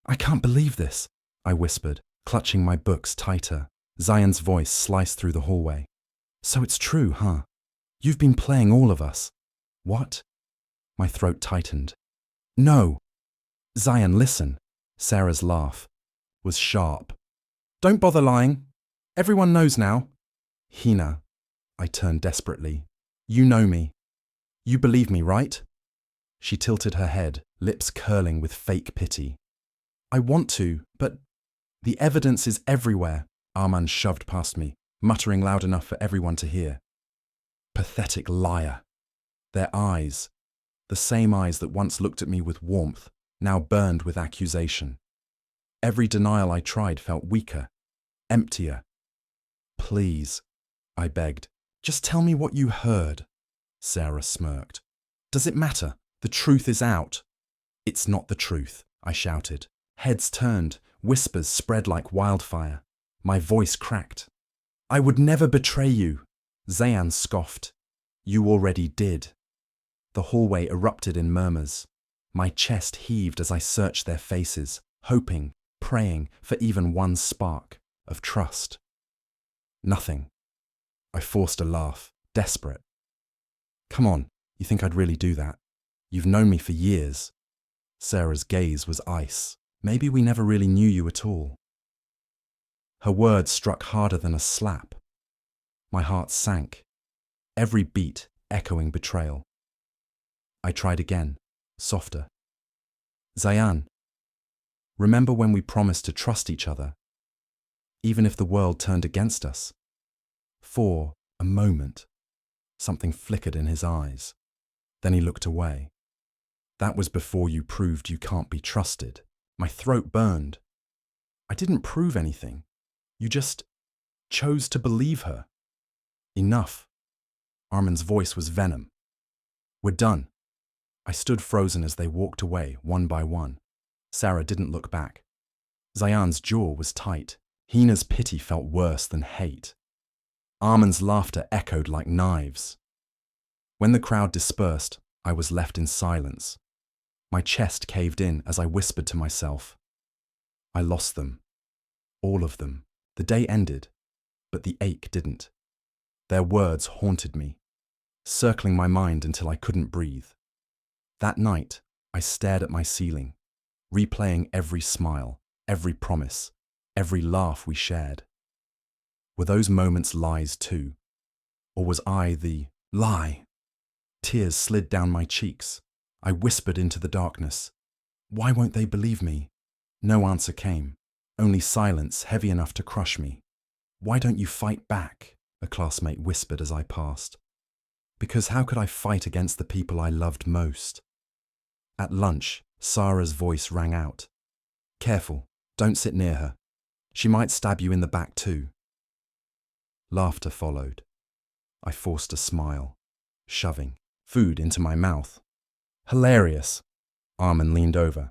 I can't believe this, I whispered, clutching my books tighter. Zayan's voice sliced through the hallway. So it's true, huh? You've been playing all of us. What? My throat tightened. No. Zayan, listen. Sarah's laugh was sharp. Don't bother lying. Everyone knows now. Hina, I turned desperately. You know me. You believe me, right? She tilted her head, lips curling with fake pity. I want to, but the evidence is everywhere. Arman shoved past me, muttering loud enough for everyone to hear. Pathetic liar. Their eyes, the same eyes that once looked at me with warmth, now burned with accusation. Every denial I tried felt weaker, emptier. Please, I begged, just tell me what you heard. Sarah smirked. Does it matter? The truth is out. It's not the truth, I shouted. Heads turned, whispers spread like wildfire. My voice cracked. I would never betray you. Zayan scoffed. You already did. The hallway erupted in murmurs. My chest heaved as I searched their faces, hoping, praying for even one spark of trust. Nothing. I forced a laugh, desperate. Come on, you think I'd really do that? You've known me for years. Sarah's gaze was ice. Maybe we never really knew you at all. Her words struck harder than a slap. My heart sank, every beat echoing betrayal. I tried again, softer. Zayan, remember when we promised to trust each other, even if the world turned against us? For a moment, something flickered in his eyes. Then he looked away. That was before you proved you can't be trusted. My throat burned. I didn't prove anything. You just chose to believe her. Enough. Armin's voice was venom. We're done. I stood frozen as they walked away, one by one. Sarah didn't look back. Zayan's jaw was tight. Hina's pity felt worse than hate. Armin's laughter echoed like knives. When the crowd dispersed, I was left in silence. My chest caved in as I whispered to myself. I lost them. All of them. The day ended, but the ache didn't. Their words haunted me, circling my mind until I couldn't breathe. That night, I stared at my ceiling, replaying every smile, every promise, every laugh we shared. Were those moments lies too? Or was I the lie? Tears slid down my cheeks. I whispered into the darkness. Why won't they believe me? No answer came, only silence heavy enough to crush me. Why don't you fight back? A classmate whispered as I passed. Because how could I fight against the people I loved most? At lunch, Sarah's voice rang out. Careful, don't sit near her. She might stab you in the back too. Laughter followed. I forced a smile, shoving food into my mouth. Hilarious. Armin leaned over.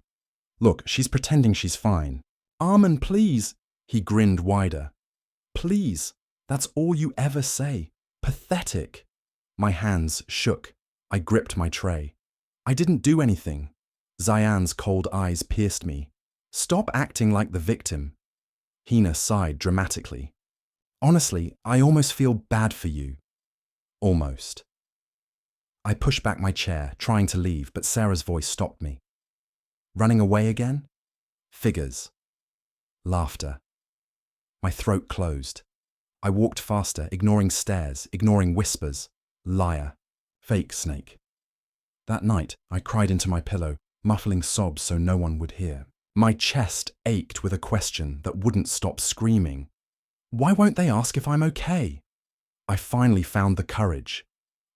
Look, she's pretending she's fine. Armin, please. He grinned wider. Please. That's all you ever say. Pathetic. My hands shook. I gripped my tray. I didn't do anything. Zayan's cold eyes pierced me. Stop acting like the victim. Hina sighed dramatically. Honestly, I almost feel bad for you. Almost. I pushed back my chair, trying to leave, but Sarah's voice stopped me. Running away again? Figures. Laughter. My throat closed. I walked faster, ignoring stares, ignoring whispers. Liar. Fake snake. That night, I cried into my pillow, muffling sobs so no one would hear. My chest ached with a question that wouldn't stop screaming. Why won't they ask if I'm okay? I finally found the courage.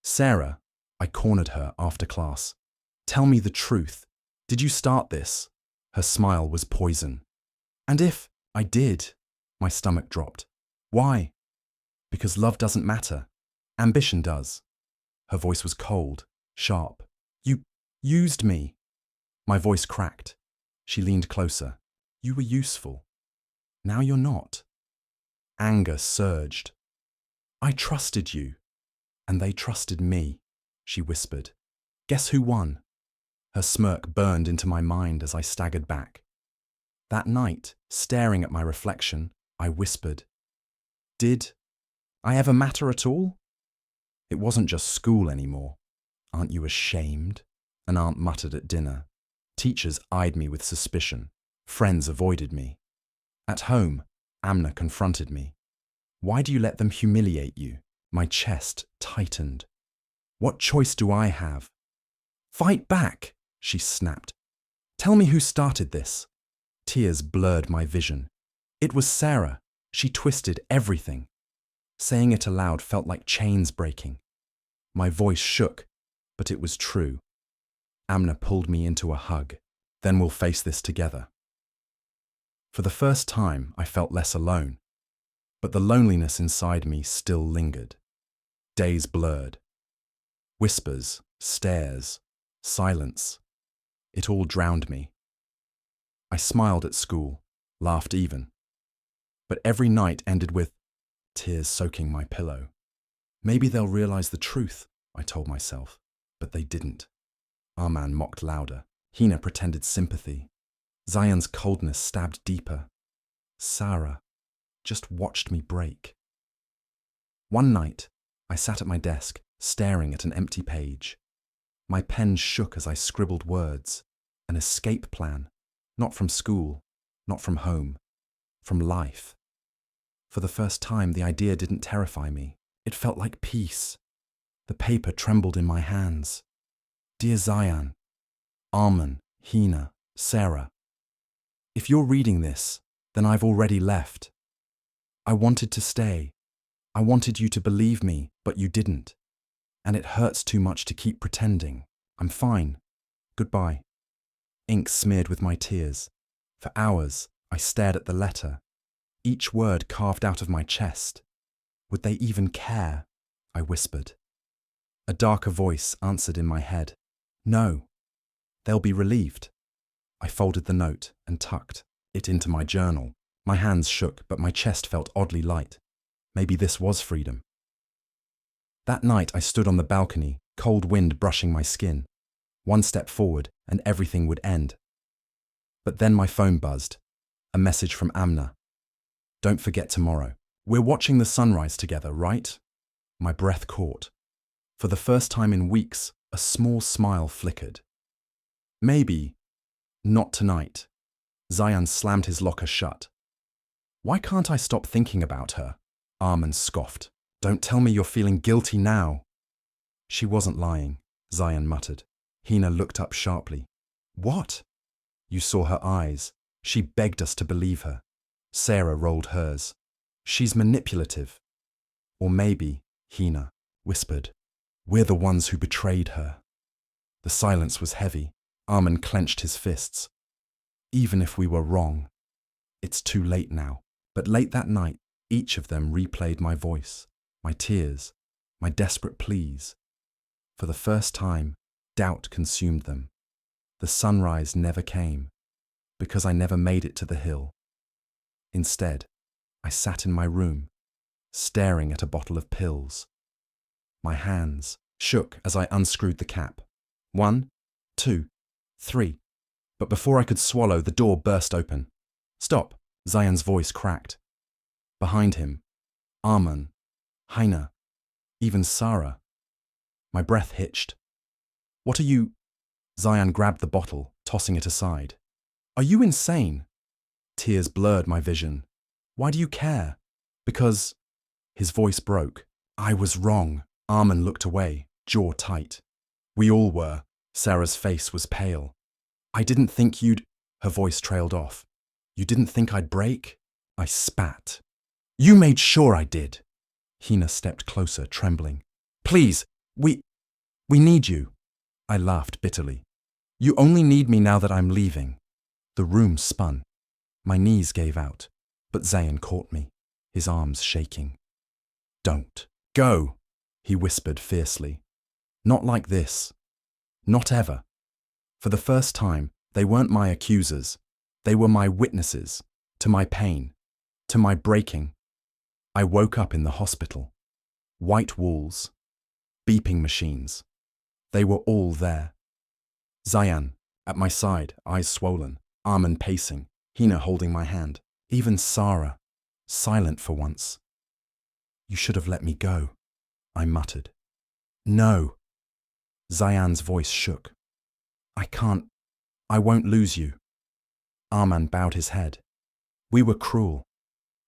Sarah, I cornered her after class. Tell me the truth. Did you start this? Her smile was poison. And if I did, my stomach dropped. Why? Because love doesn't matter. Ambition does. Her voice was cold, sharp. You used me. My voice cracked. She leaned closer. You were useful. Now you're not. Anger surged. I trusted you, and they trusted me, she whispered. Guess who won? Her smirk burned into my mind as I staggered back. That night, staring at my reflection, I whispered, "Did I ever matter at all?" It wasn't just school anymore. "Aren't you ashamed?" an aunt muttered at dinner. Teachers eyed me with suspicion. Friends avoided me. At home, Amna confronted me. "Why do you let them humiliate you?" My chest tightened. "What choice do I have?" "Fight back," she snapped. "Tell me who started this." Tears blurred my vision. It was Sarah. She twisted everything. Saying it aloud felt like chains breaking. My voice shook, but it was true. Amna pulled me into a hug. "Then we'll face this together." For the first time, I felt less alone, but the loneliness inside me still lingered. Days blurred. Whispers, stares, silence. It all drowned me. I smiled at school, laughed even. But every night ended with tears soaking my pillow. Maybe they'll realize the truth, I told myself, but they didn't. Arman mocked louder. Hina pretended sympathy. Zayan's coldness stabbed deeper. Sarah just watched me break. One night, I sat at my desk, staring at an empty page. My pen shook as I scribbled words. An escape plan. Not from school, not from home, from life. For the first time, the idea didn't terrify me. It felt like peace. The paper trembled in my hands. "Dear Zayan, Arman, Hina, Sarah, if you're reading this, then I've already left. I wanted to stay. I wanted you to believe me, but you didn't. And it hurts too much to keep pretending. I'm fine. Goodbye." Ink smeared with my tears. For hours, I stared at the letter, each word carved out of my chest. Would they even care? I whispered. A darker voice answered in my head. No. They'll be relieved. I folded the note and tucked it into my journal. My hands shook, but my chest felt oddly light. Maybe this was freedom. That night I stood on the balcony, cold wind brushing my skin. One step forward, and everything would end. But then my phone buzzed. A message from Amna. "Don't forget tomorrow. We're watching the sunrise together, right?" My breath caught. For the first time in weeks, a small smile flickered. "Maybe. Not tonight." Zayan slammed his locker shut. "Why can't I stop thinking about her?" Arman scoffed. "Don't tell me you're feeling guilty now." "She wasn't lying," Zayan muttered. Hina looked up sharply. "What?" "You saw her eyes. She begged us to believe her." Sarah rolled hers. "She's manipulative." "Or maybe," Hina whispered, "we're the ones who betrayed her." The silence was heavy. Arman clenched his fists. "Even if we were wrong, it's too late now." But late that night, each of them replayed my voice, my tears, my desperate pleas. For the first time, doubt consumed them. The sunrise never came, because I never made it to the hill. Instead, I sat in my room, staring at a bottle of pills. My hands shook as I unscrewed the cap. 1, 2, 3. But before I could swallow, the door burst open. "Stop," Zayan's voice cracked. Behind him, Arman, Hina, even Sarah. My breath hitched. "What are you—" Zayan grabbed the bottle, tossing it aside. "Are you insane?" Tears blurred my vision. "Why do you care?" "Because—" His voice broke. "I was wrong." Arman looked away, jaw tight. "We all were." Sarah's face was pale. "I didn't think you'd—" Her voice trailed off. "You didn't think I'd break?" I spat. "You made sure I did." Hina stepped closer, trembling. "Please, we need you." I laughed bitterly. "You only need me now that I'm leaving." The room spun. My knees gave out, but Zayan caught me, his arms shaking. "Don't go," he whispered fiercely. "Not like this. Not ever." For the first time, they weren't my accusers. They were my witnesses, to my pain, to my breaking. I woke up in the hospital. White walls, beeping machines. They were all there. Zayan, at my side, eyes swollen, Arman pacing. Hina holding my hand. Even Sarah, silent for once. You should have let me go, I muttered. No. Zayan's voice shook. I can't. I won't lose you. Arman bowed his head. We were cruel.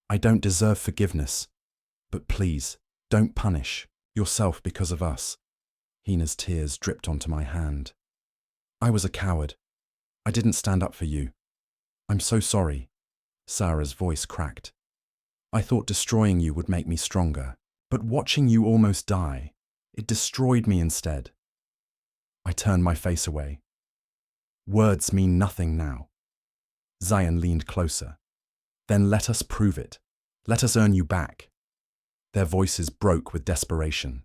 I don't deserve forgiveness. But please, don't punish yourself because of us. Hina's tears dripped onto my hand. I was a coward. I didn't stand up for you. I'm so sorry. Sarah's voice cracked. I thought destroying you would make me stronger, but watching you almost die, it destroyed me instead. I turned my face away. Words mean nothing now. Zayan leaned closer. Then let us prove it. Let us earn you back. Their voices broke with desperation.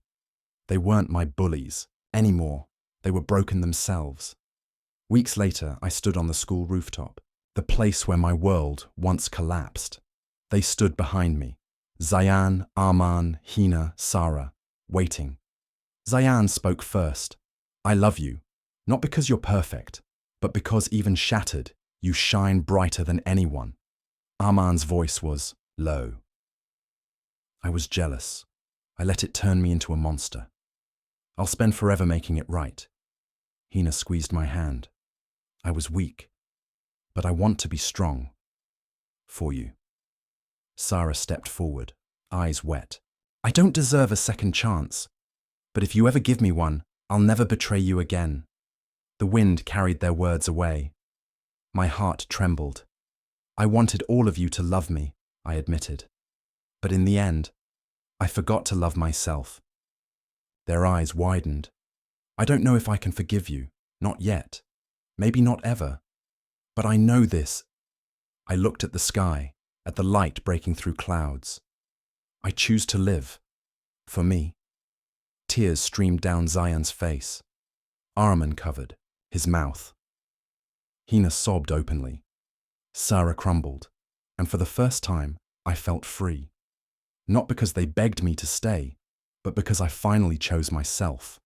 They weren't my bullies anymore. They were broken themselves. Weeks later, I stood on the school rooftop, the place where my world once collapsed. They stood behind me. Zayan, Arman, Hina, Sarah, waiting. Zayan spoke first. I love you, not because you're perfect, but because even shattered, you shine brighter than anyone. Arman's voice was low. I was jealous. I let it turn me into a monster. I'll spend forever making it right. Hina squeezed my hand. I was weak, but I want to be strong. For you. Sarah stepped forward, eyes wet. I don't deserve a second chance, but if you ever give me one, I'll never betray you again. The wind carried their words away. My heart trembled. I wanted all of you to love me, I admitted. But in the end, I forgot to love myself. Their eyes widened. I don't know if I can forgive you, not yet. Maybe not ever. But I know this. I looked at the sky, at the light breaking through clouds. I choose to live. For me. Tears streamed down Zayan's face. Arman covered, his mouth. Hina sobbed openly. Sarah crumbled, and for the first time, I felt free. Not because they begged me to stay, but because I finally chose myself.